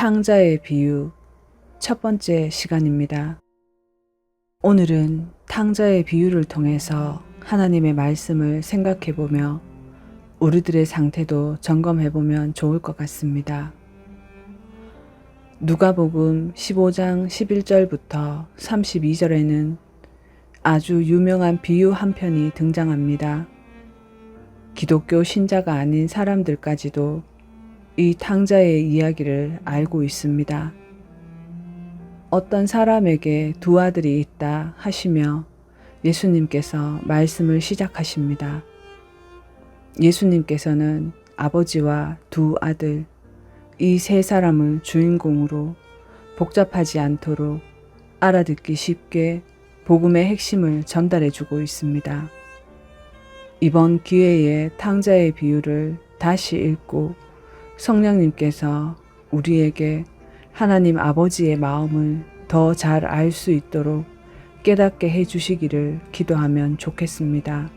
탕자의 비유 첫 번째 시간입니다. 오늘은 탕자의 비유를 통해서 하나님의 말씀을 생각해 보며 우리들의 상태도 점검해 보면 좋을 것 같습니다. 누가복음 15장 11절부터 32절에는 아주 유명한 비유 한 편이 등장합니다. 기독교 신자가 아닌 사람들까지도 이 탕자의 이야기를 알고 있습니다. 어떤 사람에게 두 아들이 있다 하시며 예수님께서 말씀을 시작하십니다. 예수님께서는 아버지와 두 아들, 이 세 사람을 주인공으로 복잡하지 않도록 알아듣기 쉽게 복음의 핵심을 전달해 주고 있습니다. 이번 기회에 탕자의 비유를 다시 읽고 성령님께서 우리에게 하나님 아버지의 마음을 더 잘 알 수 있도록 깨닫게 해주시기를 기도하면 좋겠습니다.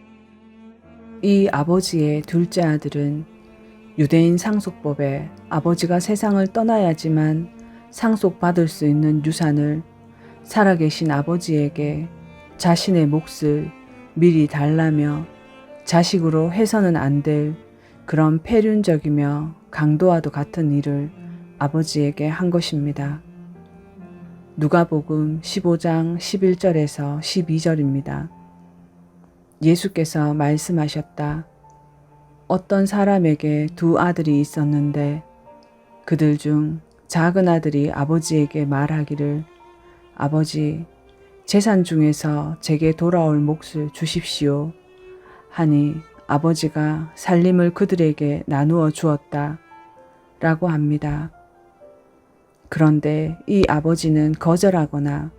이 아버지의 둘째 아들은 유대인 상속법에 아버지가 세상을 떠나야지만 상속받을 수 있는 유산을 살아계신 아버지에게 자신의 몫을 미리 달라며 자식으로 해서는 안 될 그런 폐륜적이며 강도와도 같은 일을 아버지에게 한 것입니다. 누가복음 15장 11절에서 12절입니다. 예수께서 말씀하셨다. 어떤 사람에게 두 아들이 있었는데 그들 중 작은 아들이 아버지에게 말하기를 아버지, 재산 중에서 제게 돌아올 몫을 주십시오 하니 아버지가 살림을 그들에게 나누어 주었다 라고 합니다. 그런데 이 아버지는 거절하거나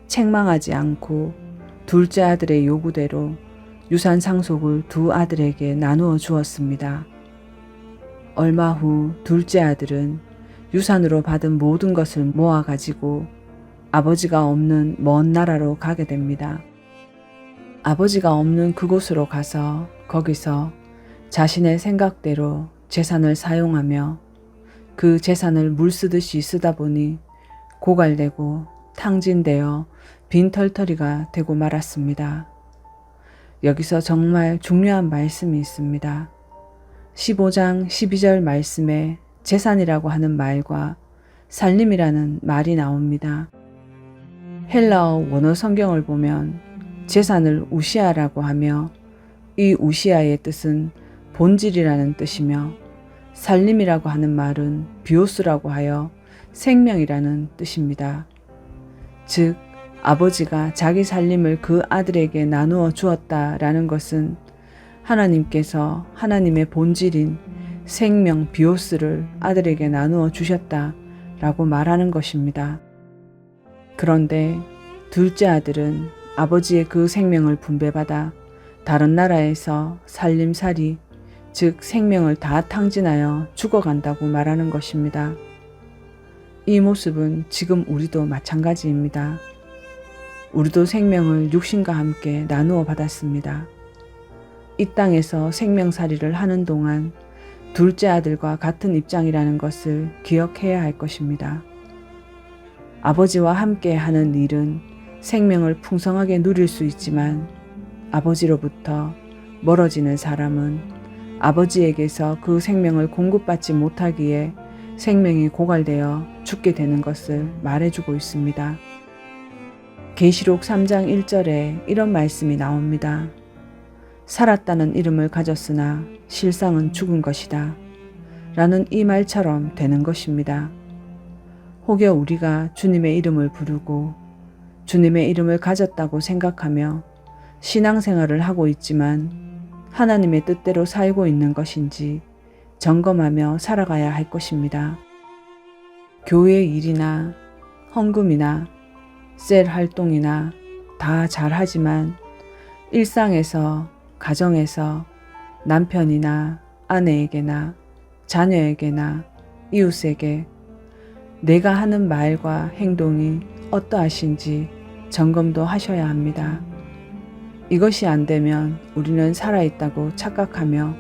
책망하지 않고 둘째 아들의 요구대로 유산 상속을 두 아들에게 나누어 주었습니다. 얼마 후 둘째 아들은 유산으로 받은 모든 것을 모아가지고 아버지가 없는 먼 나라로 가게 됩니다. 아버지가 없는 그곳으로 가서 거기서 자신의 생각대로 재산을 사용하며 그 재산을 물 쓰듯이 쓰다 보니 고갈되고 탕진되어 빈털터리가 되고 말았습니다. 여기서 정말 중요한 말씀이 있습니다. 15장 12절 말씀에 재산이라고 하는 말과 살림이라는 말이 나옵니다. 헬라어 원어 성경을 보면 재산을 우시아라고 하며 이 우시아의 뜻은 본질이라는 뜻이며 살림이라고 하는 말은 비오스라고 하여 생명이라는 뜻입니다. 즉 아버지가 자기 살림을 그 아들에게 나누어 주었다라는 것은 하나님께서 하나님의 본질인 생명 비오스를 아들에게 나누어 주셨다라고 말하는 것입니다. 그런데 둘째 아들은 아버지의 그 생명을 분배받아 다른 나라에서 살림살이 즉 생명을 다 탕진하여 죽어간다고 말하는 것입니다. 이 모습은 지금 우리도 마찬가지입니다. 우리도 생명을 육신과 함께 나누어 받았습니다. 이 땅에서 생명살이를 하는 동안 둘째 아들과 같은 입장이라는 것을 기억해야 할 것입니다. 아버지와 함께 하는 일은 생명을 풍성하게 누릴 수 있지만 아버지로부터 멀어지는 사람은 아버지에게서 그 생명을 공급받지 못하기에 생명이 고갈되어 죽게 되는 것을 말해주고 있습니다. 계시록 3장 1절에 이런 말씀이 나옵니다. 살았다는 이름을 가졌으나 실상은 죽은 것이다 라는 이 말처럼 되는 것입니다. 혹여 우리가 주님의 이름을 부르고 주님의 이름을 가졌다고 생각하며 신앙생활을 하고 있지만 하나님의 뜻대로 살고 있는 것인지 점검하며 살아가야 할 것입니다. 교회 일이나 헌금이나 셀 활동이나 다 잘하지만 일상에서 가정에서 남편이나 아내에게나 자녀에게나 이웃에게 내가 하는 말과 행동이 어떠하신지 점검도 하셔야 합니다. 이것이 안 되면 우리는 살아있다고 착각하며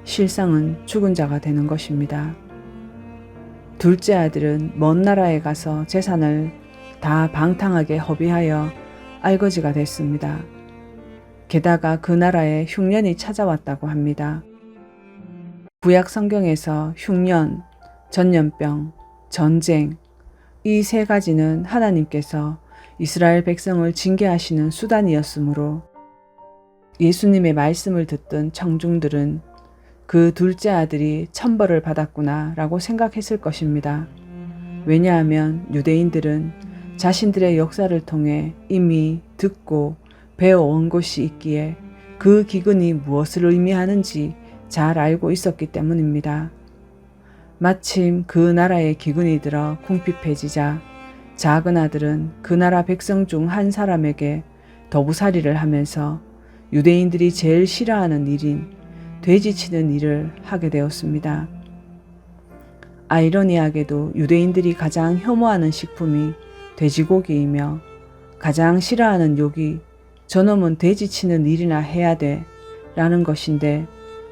실상은 죽은 자가 되는 것입니다. 둘째 아들은 먼 나라에 가서 재산을 다 방탕하게 허비하여 알거지가 됐습니다. 게다가 그 나라에 흉년이 찾아왔다고 합니다. 구약 성경에서 흉년, 전염병, 전쟁, 이 세 가지는 하나님께서 이스라엘 백성을 징계하시는 수단이었으므로 예수님의 말씀을 듣던 청중들은 그 둘째 아들이 천벌을 받았구나 라고 생각했을 것입니다. 왜냐하면 유대인들은 자신들의 역사를 통해 이미 듣고 배워온 것이 있기에 그 기근이 무엇을 의미하는지 잘 알고 있었기 때문입니다. 마침 그 나라에 기근이 들어 궁핍해지자 작은 아들은 그 나라 백성 중 한 사람에게 더부살이를 하면서 유대인들이 제일 싫어하는 일인 돼지 치는 일을 하게 되었습니다. 아이러니하게도 유대인들이 가장 혐오하는 식품이 돼지고기이며 가장 싫어하는 욕이 저놈은 돼지 치는 일이나 해야 돼 라는 것인데,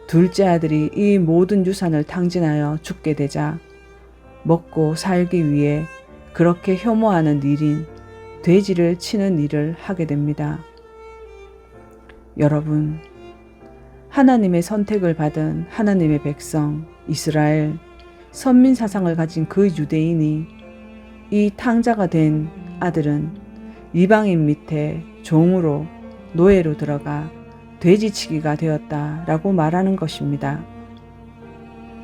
둘째 아들이 이 모든 유산을 탕진하여 죽게 되자 먹고 살기 위해 그렇게 혐오하는 일인 돼지를 치는 일을 하게 됩니다. 여러분, 하나님의 선택을 받은 하나님의 백성 이스라엘, 선민 사상을 가진 그 유대인이 이 탕자가 된 아들은 이방인 밑에 종으로 노예로 들어가 돼지치기가 되었다라고 말하는 것입니다.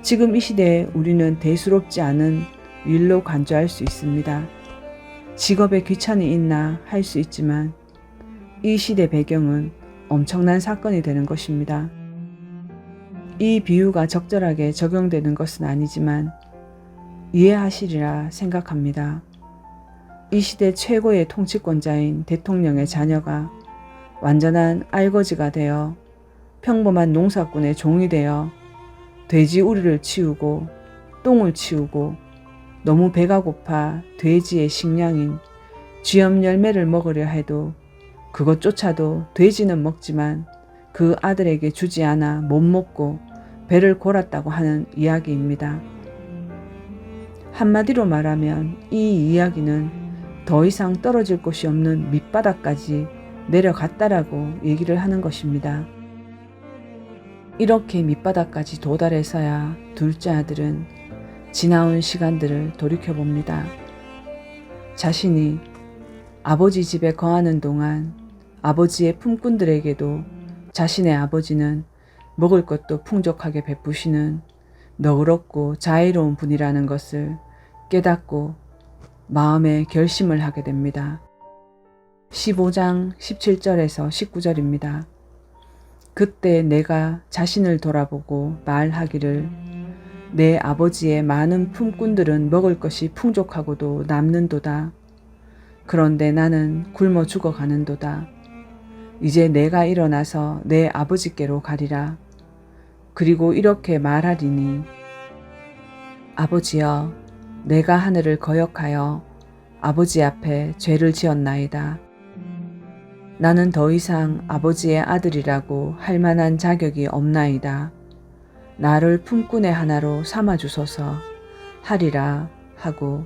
지금 이 시대에 우리는 대수롭지 않은 일로 간주할 수 있습니다. 직업에 귀천이 있나 할 수 있지만 이 시대 배경은 엄청난 사건이 되는 것입니다. 이 비유가 적절하게 적용되는 것은 아니지만 이해하시리라 생각합니다. 이 시대 최고의 통치권자인 대통령의 자녀가 완전한 알거지가 되어 평범한 농사꾼의 종이 되어 돼지 우리를 치우고 똥을 치우고 너무 배가 고파 돼지의 식량인 쥐염 열매를 먹으려 해도 그것조차도 돼지는 먹지만 그 아들에게 주지 않아 못 먹고 배를 골았다고 하는 이야기입니다. 한마디로 말하면 이 이야기는 더 이상 떨어질 곳이 없는 밑바닥까지 내려갔다라고 얘기를 하는 것입니다. 이렇게 밑바닥까지 도달해서야 둘째 아들은 지나온 시간들을 돌이켜봅니다. 자신이 아버지 집에 거하는 동안 아버지의 품꾼들에게도 자신의 아버지는 먹을 것도 풍족하게 베푸시는 너그럽고 자애로운 분이라는 것을 깨닫고 마음에 결심을 하게 됩니다. 15장 17절에서 19절입니다. 그때 내가 자신을 돌아보고 말하기를 내 아버지의 많은 품꾼들은 먹을 것이 풍족하고도 남는도다. 그런데 나는 굶어 죽어가는도다. 이제 내가 일어나서 내 아버지께로 가리라. 그리고 이렇게 말하리니 아버지여, 내가 하늘을 거역하여 아버지 앞에 죄를 지었나이다. 나는 더 이상 아버지의 아들이라고 할 만한 자격이 없나이다. 나를 품꾼의 하나로 삼아주소서 하리라 하고,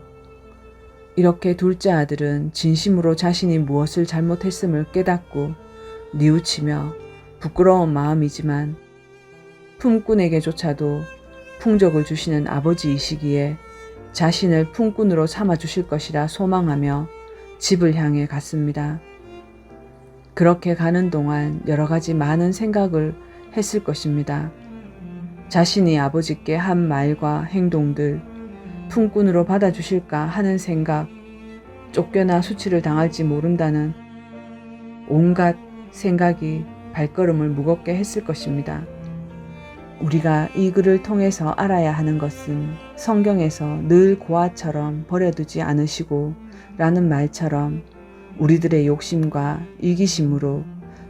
이렇게 둘째 아들은 진심으로 자신이 무엇을 잘못했음을 깨닫고 뉘우치며 부끄러운 마음이지만 품꾼에게조차도 풍족을 주시는 아버지이시기에 자신을 품꾼으로 삼아주실 것이라 소망하며 집을 향해 갔습니다. 그렇게 가는 동안 여러 가지 많은 생각을 했을 것입니다. 자신이 아버지께 한 말과 행동들, 품꾼으로 받아주실까 하는 생각, 쫓겨나 수치를 당할지 모른다는 온갖 생각이 발걸음을 무겁게 했을 것입니다. 우리가 이 글을 통해서 알아야 하는 것은 성경에서 늘 고아처럼 버려두지 않으시고 라는 말처럼 우리들의 욕심과 이기심으로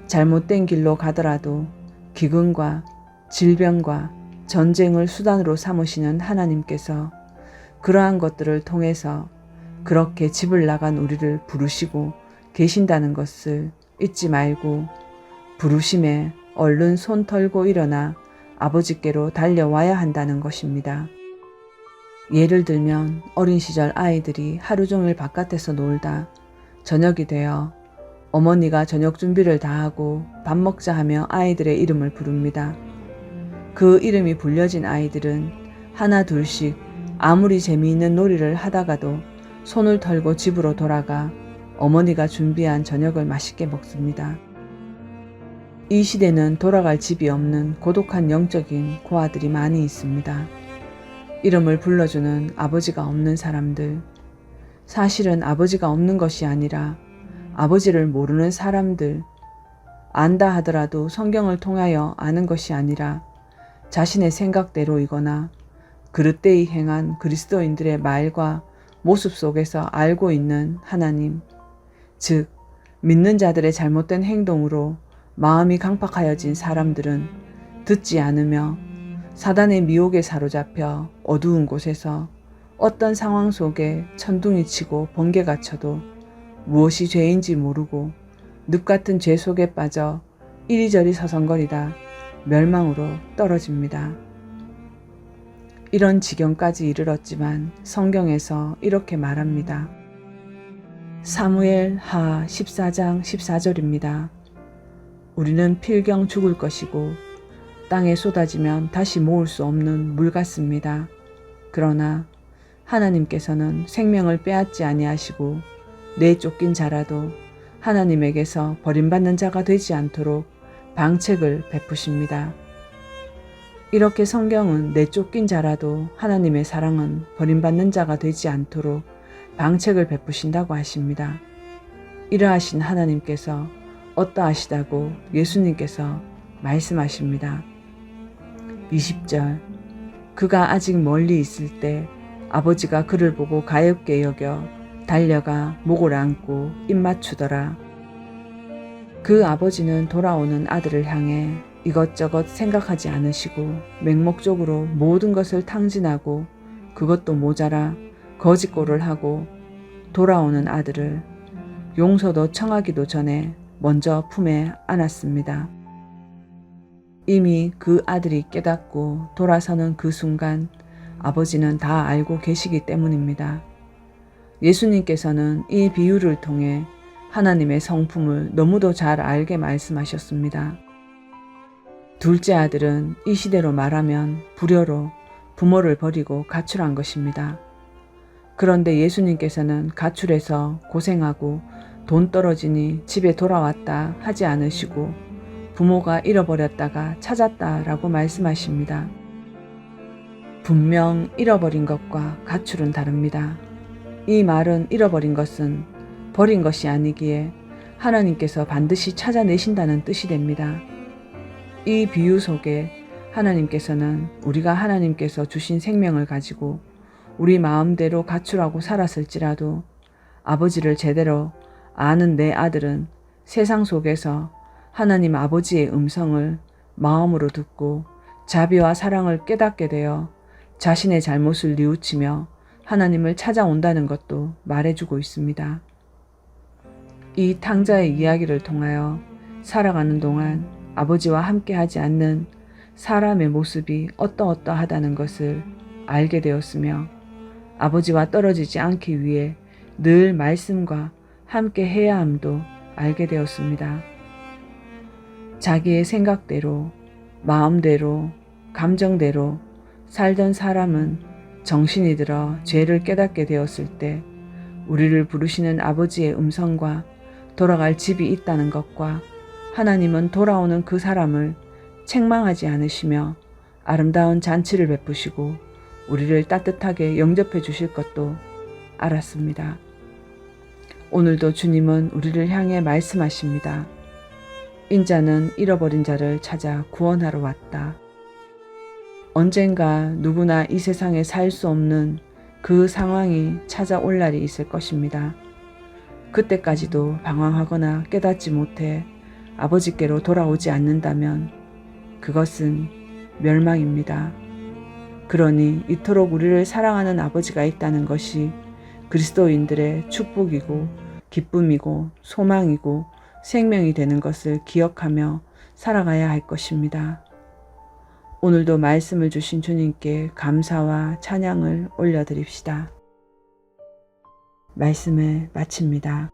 잘못된 길로 가더라도 기근과 질병과 전쟁을 수단으로 삼으시는 하나님께서 그러한 것들을 통해서 그렇게 집을 나간 우리를 부르시고 계신다는 것을 잊지 말고 부르심에 얼른 손 털고 일어나 아버지께로 달려와야 한다는 것입니다. 예를 들면 어린 시절 아이들이 하루 종일 바깥에서 놀다 저녁이 되어 어머니가 저녁 준비를 다 하고 밥 먹자 하며 아이들의 이름을 부릅니다. 그 이름이 불려진 아이들은 하나 둘씩 아무리 재미있는 놀이를 하다가도 손을 털고 집으로 돌아가 어머니가 준비한 저녁을 맛있게 먹습니다. 이 시대는 돌아갈 집이 없는 고독한 영적인 고아들이 많이 있습니다. 이름을 불러주는 아버지가 없는 사람들. 사실은 아버지가 없는 것이 아니라 아버지를 모르는 사람들. 안다 하더라도 성경을 통하여 아는 것이 아니라 자신의 생각대로이거나 그릇되이 행한 그리스도인들의 말과 모습 속에서 알고 있는 하나님, 즉 믿는 자들의 잘못된 행동으로 마음이 강팍하여진 사람들은 듣지 않으며 사단의 미혹에 사로잡혀 어두운 곳에서 어떤 상황 속에 천둥이 치고 번개가 쳐도 무엇이 죄인지 모르고 늪같은 죄 속에 빠져 이리저리 서성거리다 멸망으로 떨어집니다. 이런 지경까지 이르렀지만 성경에서 이렇게 말합니다. 사무엘 하 14장 14절입니다. 우리는 필경 죽을 것이고 땅에 쏟아지면 다시 모을 수 없는 물 같습니다. 그러나 하나님께서는 생명을 빼앗지 아니하시고 내쫓긴 자라도 하나님에게서 버림받는 자가 되지 않도록 방책을 베푸십니다. 이렇게 성경은 내쫓긴 자라도 하나님의 사랑은 버림받는 자가 되지 않도록 방책을 베푸신다고 하십니다. 이러하신 하나님께서 어떠하시다고 예수님께서 말씀하십니다. 20절 그가 아직 멀리 있을 때 아버지가 그를 보고 가엾게 여겨 달려가 목을 안고 입 맞추더라. 그 아버지는 돌아오는 아들을 향해 이것저것 생각하지 않으시고 맹목적으로 모든 것을 탕진하고 그것도 모자라 거짓골을 하고 돌아오는 아들을 용서도 청하기도 전에 먼저 품에 안았습니다. 이미 그 아들이 깨닫고 돌아서는 그 순간 아버지는 다 알고 계시기 때문입니다. 예수님께서는 이 비유를 통해 하나님의 성품을 너무도 잘 알게 말씀하셨습니다. 둘째 아들은 이 시대로 말하면 불효로 부모를 버리고 가출한 것입니다. 그런데 예수님께서는 가출해서 고생하고 돈 떨어지니 집에 돌아왔다 하지 않으시고 부모가 잃어버렸다가 찾았다라고 말씀하십니다. 분명 잃어버린 것과 가출은 다릅니다. 이 말은 잃어버린 것은 버린 것이 아니기에 하나님께서 반드시 찾아내신다는 뜻이 됩니다. 이 비유 속에 하나님께서는 우리가 하나님께서 주신 생명을 가지고 우리 마음대로 가출하고 살았을지라도 아버지를 제대로 아는 내 아들은 세상 속에서 하나님 아버지의 음성을 마음으로 듣고 자비와 사랑을 깨닫게 되어 자신의 잘못을 뉘우치며 하나님을 찾아온다는 것도 말해주고 있습니다. 이 탕자의 이야기를 통하여 살아가는 동안 아버지와 함께하지 않는 사람의 모습이 어떠하다는 것을 알게 되었으며 아버지와 떨어지지 않기 위해 늘 말씀과 함께 해야 함도 알게 되었습니다. 자기의 생각대로, 마음대로, 감정대로 살던 사람은 정신이 들어 죄를 깨닫게 되었을 때 우리를 부르시는 아버지의 음성과 돌아갈 집이 있다는 것과 하나님은 돌아오는 그 사람을 책망하지 않으시며 아름다운 잔치를 베푸시고 우리를 따뜻하게 영접해 주실 것도 알았습니다. 오늘도 주님은 우리를 향해 말씀하십니다. 인자는 잃어버린 자를 찾아 구원하러 왔다. 언젠가 누구나 이 세상에 살 수 없는 그 상황이 찾아올 날이 있을 것입니다. 그때까지도 방황하거나 깨닫지 못해 아버지께로 돌아오지 않는다면 그것은 멸망입니다. 그러니 이토록 우리를 사랑하는 아버지가 있다는 것이 그리스도인들의 축복이고 기쁨이고 소망이고 생명이 되는 것을 기억하며 살아가야 할 것입니다. 오늘도 말씀을 주신 주님께 감사와 찬양을 올려드립시다. 말씀을 마칩니다.